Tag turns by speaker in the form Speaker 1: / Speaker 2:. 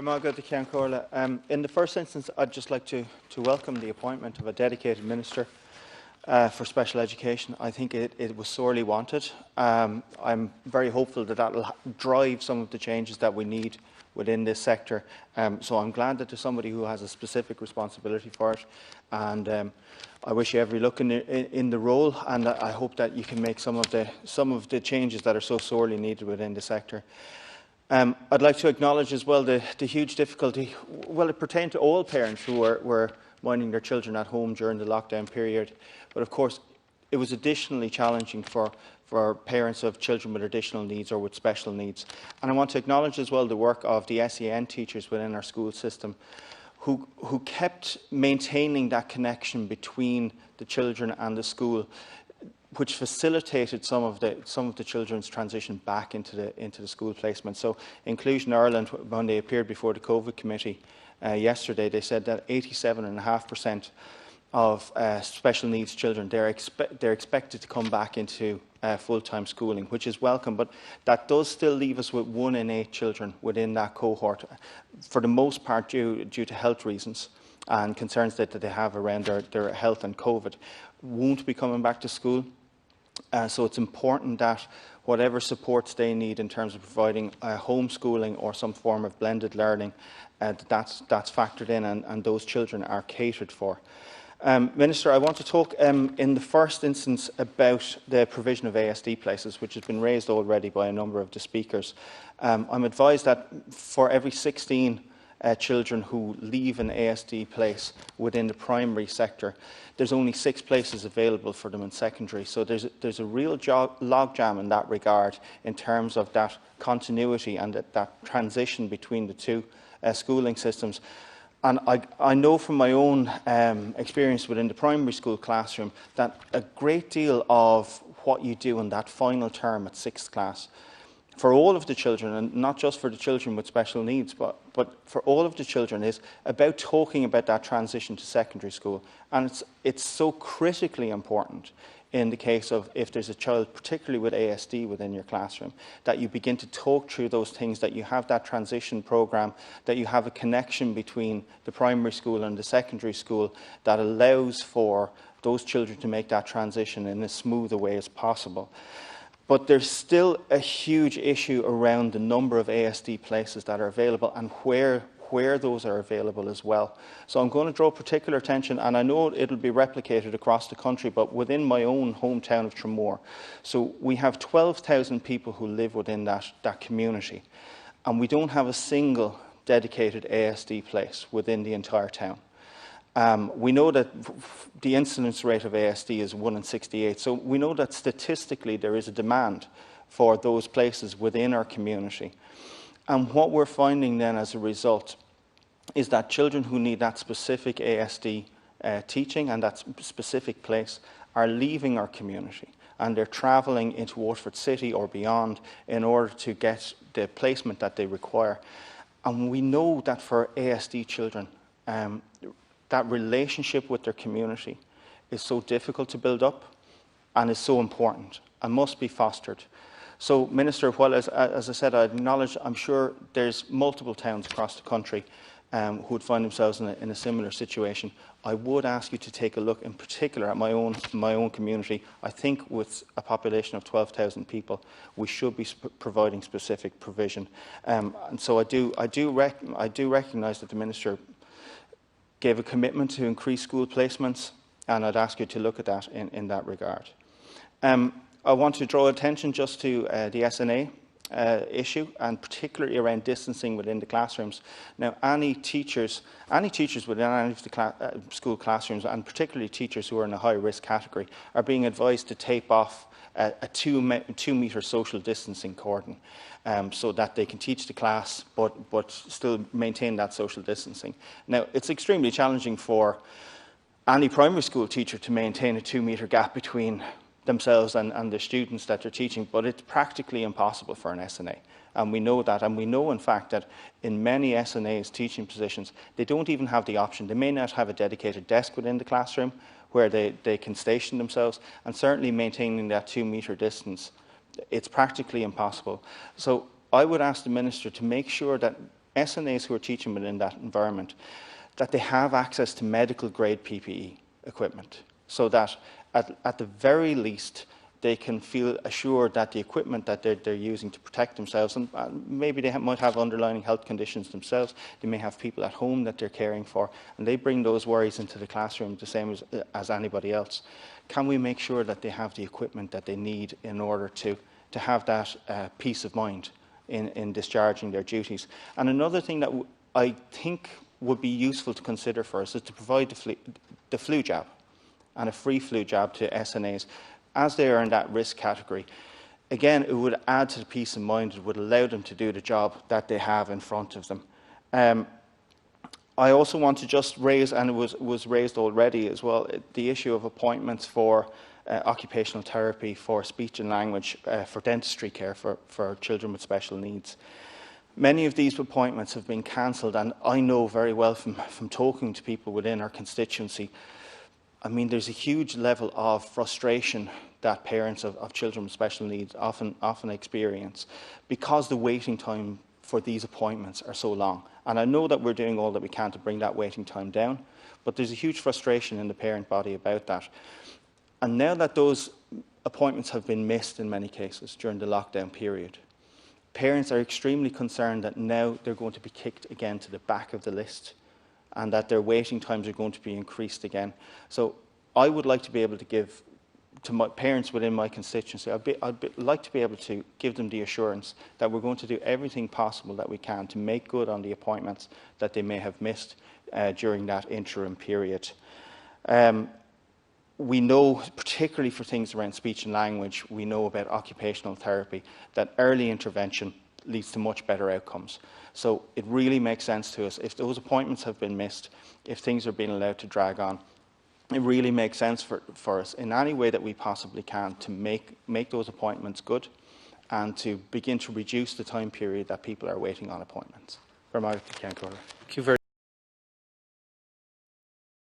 Speaker 1: Marc Ó Cathasaigh. In the first instance, I'd just like to welcome the appointment of a dedicated minister for special education. I think it was sorely wanted. I'm very hopeful that will drive some of the changes that we need within this sector. So I'm glad that there's somebody who has a specific responsibility for it, and I wish you every luck in the role, and I hope that you can make some of the changes that are so sorely needed within the sector. I'd like to acknowledge as well the huge difficulty. Well, it pertained to all parents who were minding their children at home during the lockdown period, but of course it was additionally challenging for parents of children with additional needs or with special needs. And I want to acknowledge as well the work of the SEN teachers within our school system who kept maintaining that connection between the children and the school, which facilitated some of the children's transition back into the school placement. So Inclusion Ireland, when they appeared before the COVID committee yesterday, they said that 87.5% of special needs children, they're expected to come back into full-time schooling, which is welcome, but that does still leave us with 1 in 8 children within that cohort, for the most part due to health reasons and concerns that they have around their health and COVID, won't be coming back to school. So it's important that whatever supports they need in terms of providing homeschooling or some form of blended learning, that's factored in, and those children are catered for. Minister, I want to talk in the first instance about the provision of ASD places, which has been raised already by a number of the speakers. I'm advised that for every 16 children who leave an ASD place within the primary sector, there's only 6 places available for them in secondary. So there's a real logjam in that regard in terms of that continuity and that transition between the two schooling systems. And I know from my own experience within the primary school classroom that a great deal of what you do in that final term at 6th class, for all of the children, and not just for the children with special needs, but for all of the children, is about talking about that transition to secondary school. And it's so critically important in the case of if there's a child, particularly with ASD within your classroom, that you begin to talk through those things, that you have that transition programme, that you have a connection between the primary school and the secondary school that allows for those children to make that transition in as smooth a way as possible. But there's still a huge issue around the number of ASD places that are available and where those are available as well. So I'm going to draw particular attention, and I know it'll be replicated across the country, but within my own hometown of Tramore. So we have 12,000 people who live within that community, and we don't have a single dedicated ASD place within the entire town. We know that the incidence rate of ASD is 1 in 68, so we know that statistically there is a demand for those places within our community. And what we're finding then as a result is that children who need that specific ASD teaching and that specific place are leaving our community, and they're travelling into Waterford City or beyond in order to get the placement that they require. And we know that for ASD children, that relationship with their community is so difficult to build up and is so important and must be fostered. So, Minister, while as I said, I acknowledge, I'm sure there's multiple towns across the country who would find themselves in a similar situation. I would ask you to take a look, in particular, at my own community. I think with a population of 12,000 people, we should be providing specific provision. And so I do recognise that the Minister gave a commitment to increase school placements, and I'd ask you to look at that in that regard. I want to draw attention just to the SNA issue, and particularly around distancing within the classrooms. Now, any teachers within any of the school classrooms, and particularly teachers who are in a high-risk category, are being advised to tape off a 2-metre social distancing cordon, so that they can teach the class but still maintain that social distancing. Now, it's extremely challenging for any primary school teacher to maintain a 2-metre gap between themselves and the students that they're teaching, but it's practically impossible for an SNA. And we know that, and we know in fact that in many SNA's teaching positions, they don't even have the option. They may not have a dedicated desk within the classroom where they can station themselves, and certainly maintaining that 2-metre distance, it's practically impossible. So I would ask the Minister to make sure that SNAs who are teaching within that environment, that they have access to medical grade PPE equipment, so that at the very least they can feel assured that the equipment that they're using to protect themselves, and maybe they might have underlying health conditions themselves, they may have people at home that they're caring for, and they bring those worries into the classroom the same as anybody else. Can we make sure that they have the equipment that they need in order to have that peace of mind in discharging their duties? And another thing that I think would be useful to consider for us is to provide the flu jab and a free flu jab to SNAs as they are in that risk category. Again, it would add to the peace of mind. It would allow them to do the job that they have in front of them. I also want to just raise, and it was raised already as well, the issue of appointments for occupational therapy, for speech and language, for dentistry care for children with special needs. Many of these appointments have been cancelled, and I know very well from talking to people within our constituency, I mean, there's a huge level of frustration that parents of children with special needs often experience because the waiting time for these appointments are so long. And I know that we're doing all that we can to bring that waiting time down, but there's a huge frustration in the parent body about that. And now that those appointments have been missed in many cases during the lockdown period, parents are extremely concerned that now they're going to be kicked again to the back of the list, and that their waiting times are going to be increased again. So I would like to be able to give to my parents within my constituency, I'd like to be able to give them the assurance that we're going to do everything possible that we can to make good on the appointments that they may have missed during that interim period. We know, particularly for things around speech and language, we know about occupational therapy, that early intervention leads to much better outcomes. So it really makes sense to us. If those appointments have been missed, if things are being allowed to drag on, it really makes sense for us in any way that we possibly can to make those appointments good and to begin to reduce the time period that people are waiting on appointments.
Speaker 2: Thank you very